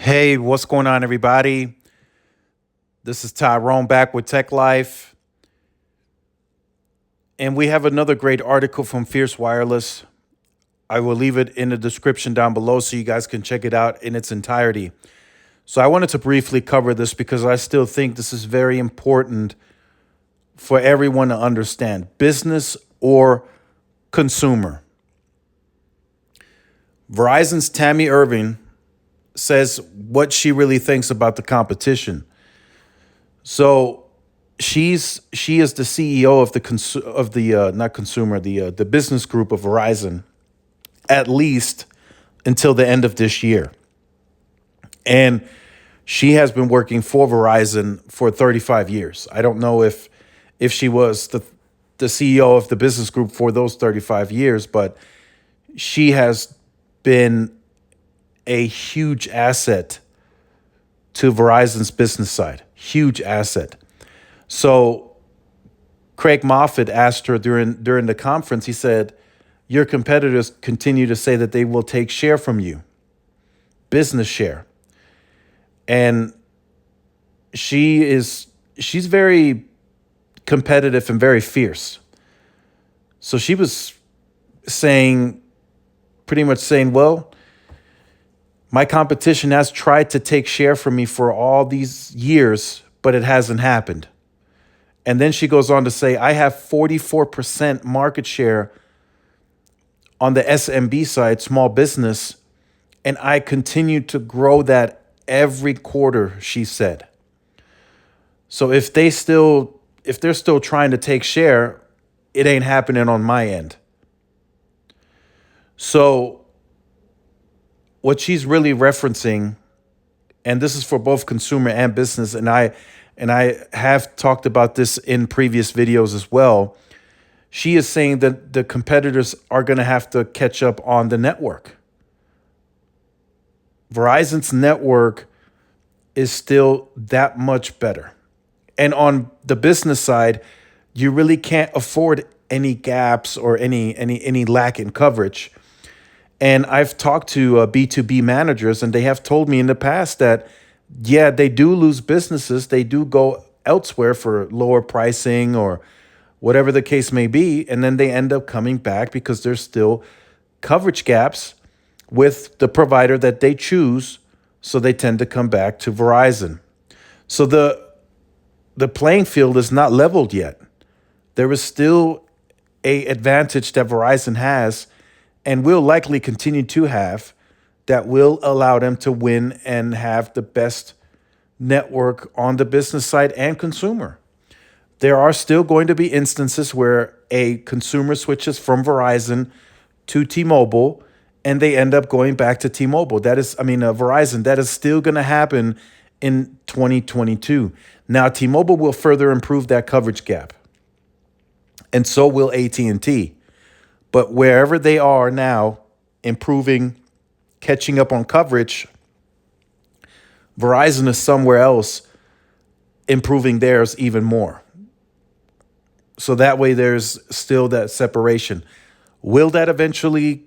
Hey, what's going on, everybody? This is Tyrone back with Tech Life, and we have another great article from Fierce Wireless. I will leave it in the description down below so you guys can check it out in its entirety. So, I wanted to briefly cover this because I still think this is very important for everyone to understand, business or consumer. Verizon's Tammy Irving says what she really thinks about the competition. So she is the CEO of the not consumer the business group of Verizon, at least until the end of this year, and she has been working for Verizon for 35 years. I don't know if she was the CEO of the business group for those 35 years, but she has been a huge asset to Verizon's business side. Huge asset. So Craig Moffett asked her during the conference. He said, "Your competitors continue to say that they will take share from you, business share." And she's very competitive and very fierce. So she was saying, pretty much saying, "Well, my competition has tried to take share from me for all these years, but it hasn't happened." And then she goes on to say, "I have 44% market share on the SMB side, small business, and I continue to grow that every quarter," she said. So if they're still trying to take share, it ain't happening on my end. So what she's really referencing, and this is for both consumer and business, and I have talked about this in previous videos as well. She is saying that the competitors are going to have to catch up on the network. Verizon's network is still that much better. And on the business side, you really can't afford any gaps or any lack in coverage. And I've talked to B2B managers, and they have told me in the past that, yeah, they do lose businesses. They do go elsewhere for lower pricing or whatever the case may be. And then they end up coming back because there's still coverage gaps with the provider that they choose. So they tend to come back to Verizon. So the playing field is not leveled yet. There is still a advantage that Verizon has and will likely continue to have that will allow them to win and have the best network on the business side and consumer. There are still going to be instances where a consumer switches from Verizon to T-Mobile and they end up going back to T-Mobile. Verizon. That is still going to happen in 2022. Now, T-Mobile will further improve that coverage gap, and so will AT&T. But wherever they are now, improving, catching up on coverage, Verizon is somewhere else improving theirs even more. So that way there's still that separation. Will that eventually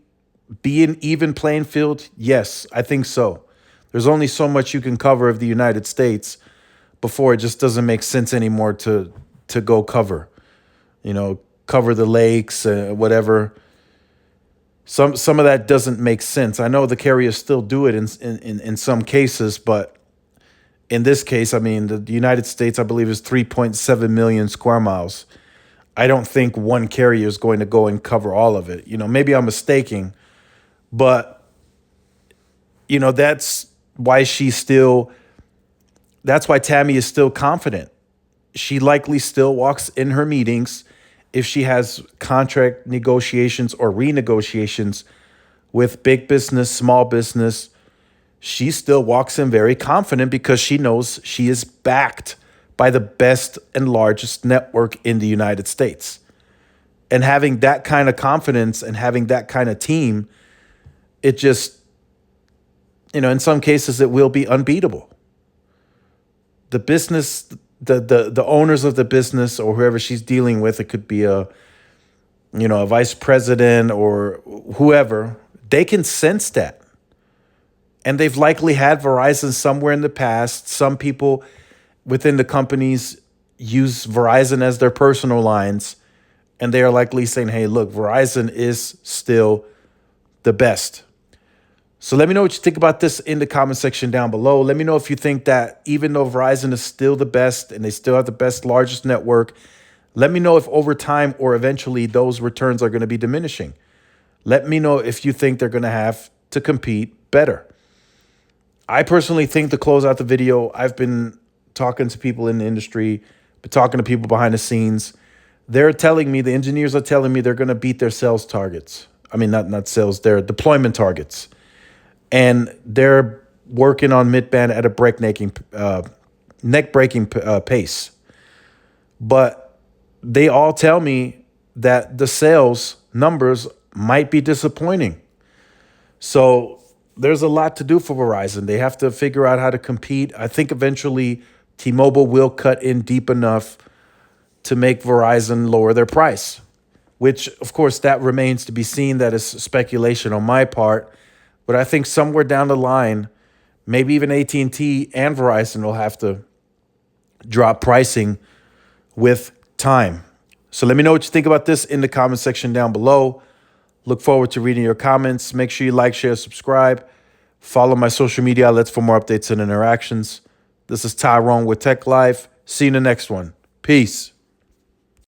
be an even playing field? Yes, I think so. There's only so much you can cover of the United States before it just doesn't make sense anymore to go cover. Cover the lakes, whatever. Some of that doesn't make sense. I know the carriers still do it in some cases, but in this case, the United States, I believe, is 3.7 million square miles. I don't think one carrier is going to go and cover all of it. Maybe I'm mistaken, but that's why that's why Tammy is still confident. She likely still walks in her meetings if she has contract negotiations or renegotiations with big business, small business. She still walks in very confident because she knows she is backed by the best and largest network in the United States. And having that kind of confidence and having that kind of team, it just, in some cases, it will be unbeatable. The business, the owners of the business or whoever she's dealing with, it could be a vice president or whoever, they can sense that. And they've likely had Verizon somewhere in the past. Some people within the companies use Verizon as their personal lines, and they are likely saying, hey, look, Verizon is still the best. So let me know what you think about this in the comment section down below. Let me know if you think that even though Verizon is still the best and they still have the best, largest network, let me know if over time or eventually those returns are going to be diminishing. Let me know if you think they're going to have to compete better. I personally think, to close out the video, I've been talking to people in the industry, been talking to people behind the scenes. They're telling me, the engineers are telling me they're going to beat their sales targets. I mean, not sales, their deployment targets. And they're working on mid-band at a neck-breaking pace. But they all tell me that the sales numbers might be disappointing. So there's a lot to do for Verizon. They have to figure out how to compete. I think eventually T-Mobile will cut in deep enough to make Verizon lower their price, which, of course, that remains to be seen. That is speculation on my part. But I think somewhere down the line, maybe even AT&T and Verizon will have to drop pricing with time. So let me know what you think about this in the comment section down below. Look forward to reading your comments. Make sure you like, share, subscribe. Follow my social media outlets for more updates and interactions. This is Tyrone with Tech Life. See you in the next one. Peace.